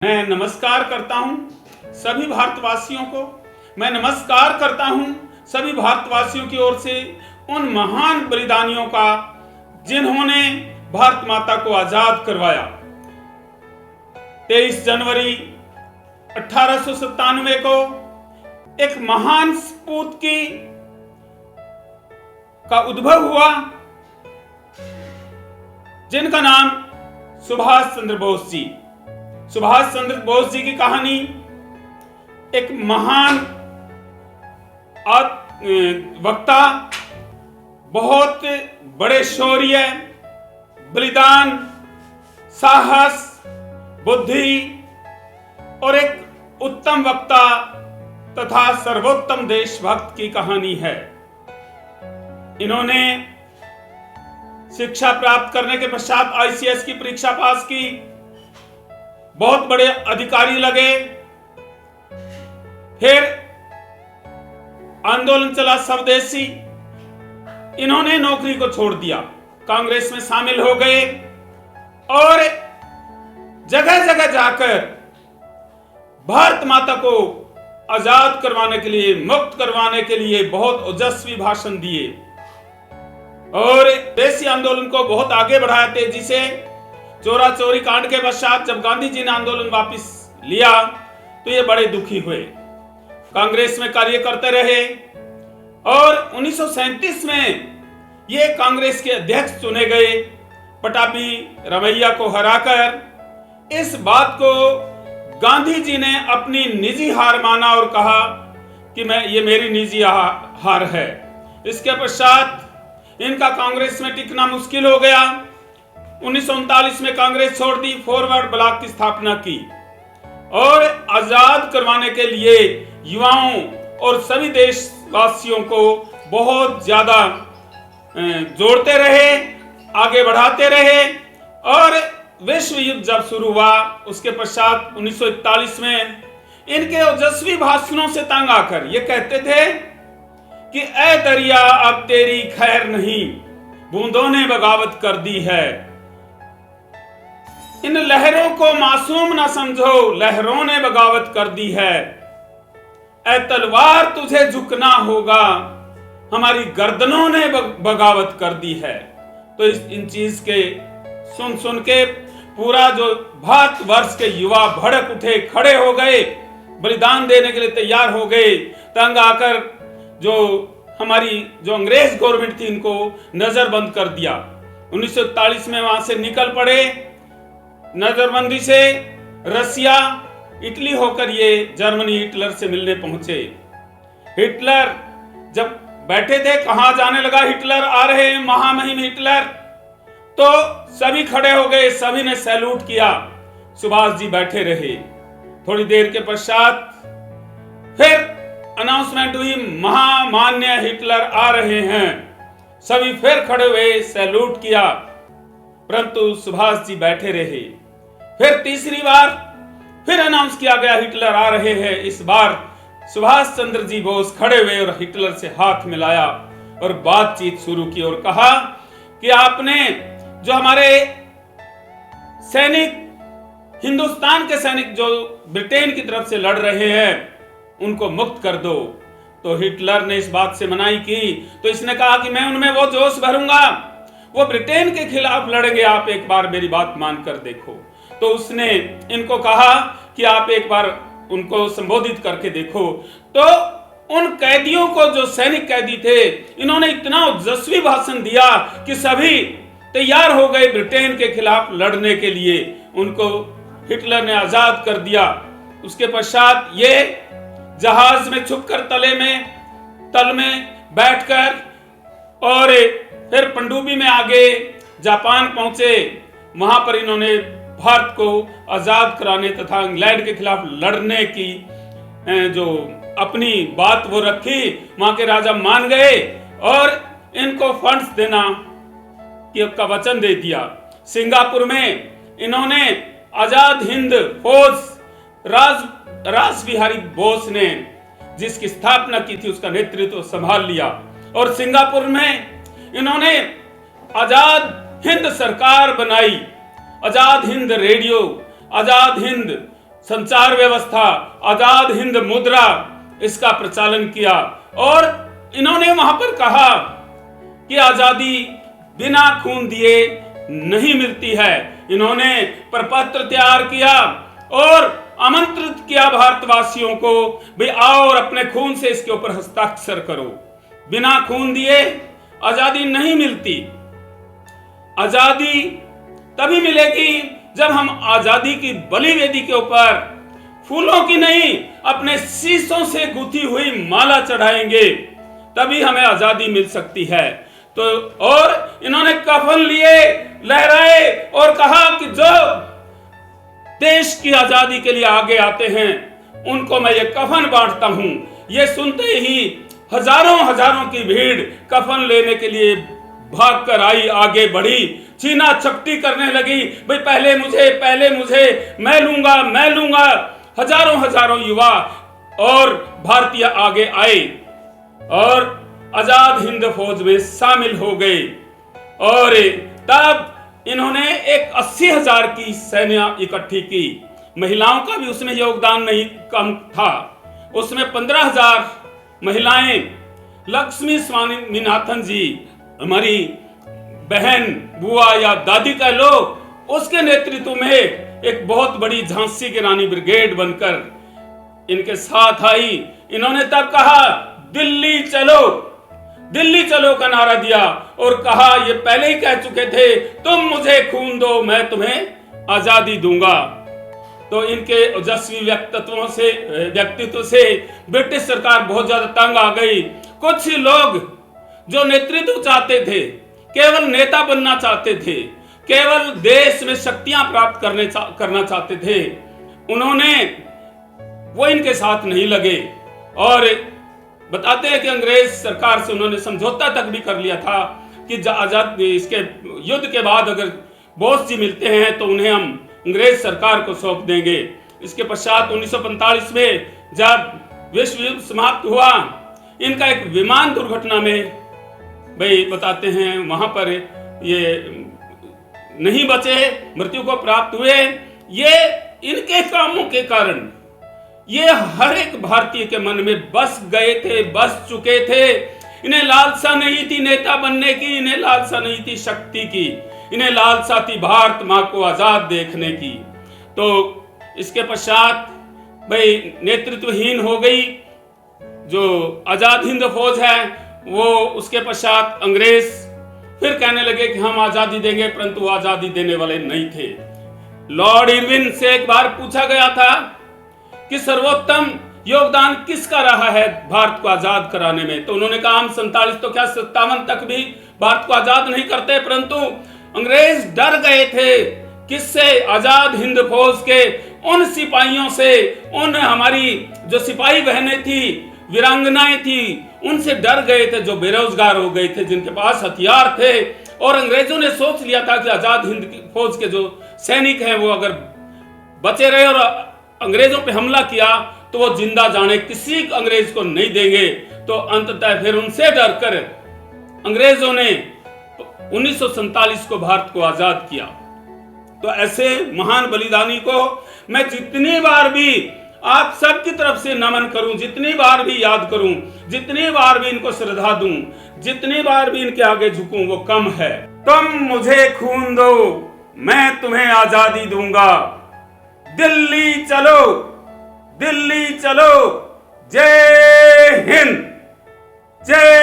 मैं नमस्कार करता हूं सभी भारतवासियों को। मैं नमस्कार करता हूं सभी भारतवासियों की ओर से उन महान बलिदानियों का जिन्होंने भारत माता को आजाद करवाया। 23 जनवरी 1897 को एक महान सपूत का उद्भव हुआ जिनका नाम सुभाष चंद्र बोस जी। सुभाष चंद्र बोस जी की कहानी एक महान वक्ता, बहुत बड़े शौर्य, बलिदान, साहस, बुद्धि और एक उत्तम वक्ता तथा सर्वोत्तम देशभक्त की कहानी है। इन्होंने शिक्षा प्राप्त करने के पश्चात आईसीएस की परीक्षा पास की, बहुत बड़े अधिकारी लगे, फिर आंदोलन चला स्वदेशी। इन्होंने नौकरी को छोड़ दिया, कांग्रेस में शामिल हो गए और जगह जगह जाकर भारत माता को आजाद करवाने के लिए, मुक्त करवाने के लिए बहुत ओजस्वी भाषण दिए और देशी आंदोलन को बहुत आगे बढ़ाया तेजी से। चोरा चोरी कांड के पश्चात जब गांधी जी ने आंदोलन वापस लिया तो ये बड़े दुखी हुए, कांग्रेस में कार्य करते रहे और 1937 में ये कांग्रेस के अध्यक्ष चुने गए। पटापी रमैया को हराकर इस बात को गांधी जी ने अपनी निजी हार माना और कहा कि ये मेरी निजी हार है। इसके पश्चात इनका कांग्रेस में टिकना मुश्किल हो गया। 1939 में कांग्रेस छोड़ दी, फॉरवर्ड ब्लॉक की स्थापना की और आजाद करवाने के लिए युवाओं और सभी देशवासियों को बहुत ज्यादा जोड़ते रहे, आगे बढ़ाते रहे। और विश्व युद्ध जब शुरू हुआ उसके पश्चात 1941 में इनके ओजस्वी भाषणों से तंग आकर ये कहते थे कि ऐ दरिया अब तेरी खैर नहीं, बूंदों ने बगावत कर दी है। इन लहरों को मासूम ना समझो, लहरों ने बगावत कर दी है। ऐ तलवार तुझे झुकना होगा, हमारी गर्दनों ने बगावत कर दी है। तो इन चीज के सुन के पूरा जो भारतवर्ष के युवा भड़क उठे, खड़े हो गए, बलिदान देने के लिए तैयार हो गए। तंग आकर जो हमारी जो अंग्रेज गवर्नमेंट थी इनको नजरबंद कर दिया। 1941 में वहां से निकल पड़े। नजरबंदी से रसिया, इटली होकर ये जर्मनी हिटलर से मिलने पहुंचे। हिटलर जब बैठे थे, कहां जाने लगा हिटलर, आ रहे हैं महामहिम हिटलर, तो सभी खड़े हो गए, सभी ने सैल्यूट किया। सुभाष जी बैठे रहे। थोड़ी देर के पश्चात फिर अनाउंसमेंट हुई, महामान्य हिटलर आ रहे हैं। सभी फिर खड़े हुए, सैल्यूट किया, परंतु सुभाष जी बैठे रहे। फिर तीसरी बार फिर अनाउंस किया गया हिटलर आ रहे हैं। इस बार सुभाष चंद्र जी बोस खड़े हुए और हिटलर से हाथ मिलाया और बातचीत शुरू की और कहा कि आपने जो हमारे सैनिक, हिंदुस्तान के सैनिक जो ब्रिटेन की तरफ से लड़ रहे हैं उनको मुक्त कर दो। तो हिटलर ने इस बात से मनाही की। तो इसने कहा कि मैं उनमें वो जोश भरूंगा, वो ब्रिटेन के खिलाफ लड़ेंगे, आप एक बार मेरी बात मानकर देखो। तो उसने इनको कहा कि आप एक बार उनको संबोधित करके देखो। तो उन कैदियों को, जो सैनिक कैदी थे, इन्होंने इतना ओजस्वी भाषण दिया कि सभी तैयार हो गए ब्रिटेन के खिलाफ लड़ने के लिए। उनको हिटलर ने आजाद कर दिया। उसके पश्चात ये जहाज में छुपकर तल में बैठकर और फिर पनडुब्बी में आगे जापान पहुंचे। वहां पर इन्होंने भारत को आजाद कराने तथा इंग्लैंड के खिलाफ लड़ने की जो अपनी बात वो रखी। वहां के राजा मान गए और इनको फंड्स देना का वचन दे दिया। सिंगापुर में इन्होंने आजाद हिंद फौज रास बिहारी बोस ने जिसकी स्थापना की थी उसका नेतृत्व संभाल लिया और सिंगापुर में इन्होंने आजाद हिंद सरकार बनाई, आजाद हिंद रेडियो, आजाद हिंद संचार व्यवस्था, आजाद हिंद मुद्रा, इसका प्रचालन किया। और इन्होंने वहां पर कहा कि आजादी बिना खून दिए नहीं मिलती है। इन्होंने प्रपत्र तैयार किया और आमंत्रित किया भारतवासियों को, भाई आओ और अपने खून से इसके ऊपर हस्ताक्षर करो। बिना खून दिए आजादी नहीं मिलती। आजादी तभी मिलेगी जब हम आजादी की बलि वेदी के ऊपर फूलों की नहीं, अपने शीशों से गुथी हुई माला चढ़ाएंगे, तभी हमें आजादी मिल सकती है। तो और इन्होंने कफन लिए, लहराए और कहा कि जो देश की आजादी के लिए आगे आते हैं उनको मैं ये कफन बांटता हूं। ये सुनते ही हजारों हजारों की भीड़ कफन लेने के लिए भागकर आई, आगे बढ़ी, छीना झपटी करने लगी, भाई पहले मुझे, मैं लूंगा। हजारों हजारों युवा और भारतीय आगे आए और आजाद हिंद फौज में शामिल हो गए। और तब इन्होंने एक 80,000 की सैन्य इकट्ठी की। महिलाओं का भी उसमें योगदान नहीं कम था। उसमें 15,000 महिलाएं, लक्ष्मी स्वामीनाथन जी, हमारी बहन, बुआ या दादी का लोग, उसके नेतृत्व में एक बहुत बड़ी झांसी की रानी ब्रिगेड बनकर इनके साथ आई। इन्होंने तब कहा दिल्ली चलो का नारा दिया और कहा, ये पहले ही कह चुके थे, तुम मुझे खून दो मैं तुम्हें आजादी दूंगा। तो इनके ओजस्वी व्यक्तित्व से ब्रिटिश सरकार बहुत ज्यादा तंग आ गई। कुछ ही लोग जो नेतृत्व चाहते थे, केवल नेता बनना चाहते थे, केवल देश में शक्तियां प्राप्त करना चाहते थे, वो इनके साथ नहीं लगे। और बताते हैं कि अंग्रेज सरकार से उन्होंने समझौता तक भी कर लिया था कि आजाद इसके युद्ध के बाद अगर बोस जी मिलते हैं तो उन्हें हम अंग्रेज सरकार को सौंप देंगे। इसके पश्चात 1945 में जब विश्व युद्ध समाप्त हुआ, इनका एक विमान दुर्घटना में, भाई बताते हैं वहां पर ये नहीं बचे, मृत्यु को प्राप्त हुए। ये इनके कामों के कारण ये हर एक भारतीय के मन में बस चुके थे। इन्हें लालसा नहीं थी नेता बनने की, इन्हें लालसा नहीं थी शक्ति की, इन्हें लालसा थी भारत मां को आजाद देखने की। तो इसके पश्चात भाई नेतृत्वहीन हो गई जो आजाद हिंद फौज है वो। उसके पश्चात अंग्रेज फिर कहने लगे कि हम आजादी देंगे, परंतु आजादी देने वाले नहीं थे। लॉर्ड इरविन से एक बार पूछा गया था कि सर्वोत्तम योगदान किसका रहा है भारत को आजाद कराने में, तो उन्होंने कहा हम 47 तो क्या 57 तक भी भारत को आजाद नहीं करते, परंतु अंग्रेज डर गए थे किससे, आजाद हिंद फौज के उन सिपाहियों से, उन हमारी जो सिपाही बहनें थी, वीरांगनाएं थी, उनसे डर गए थे जो बेरोजगार हो गए थे, जिनके पास हथियार थे। और अंग्रेजों ने सोच लिया था कि आजाद हिंद फौज के जो सैनिक हैं वो अगर बचे रहे और अंग्रेजों पे हमला किया तो वो जिंदा जाने किसी अंग्रेज को नहीं देंगे। तो अंततः फिर उनसे डरकर अंग्रेजों ने 1947 को भारत को आजाद किया। तो ऐसे महान बलिदानी को मैं जितनी बार भी आप सबकी तरफ से नमन करूं, जितनी बार भी याद करूं, जितनी बार भी इनको श्रद्धा दूं, जितनी बार भी इनके आगे झुकूं वो कम है। तुम मुझे खून दो मैं तुम्हें आजादी दूंगा। दिल्ली चलो, जय हिंद, जय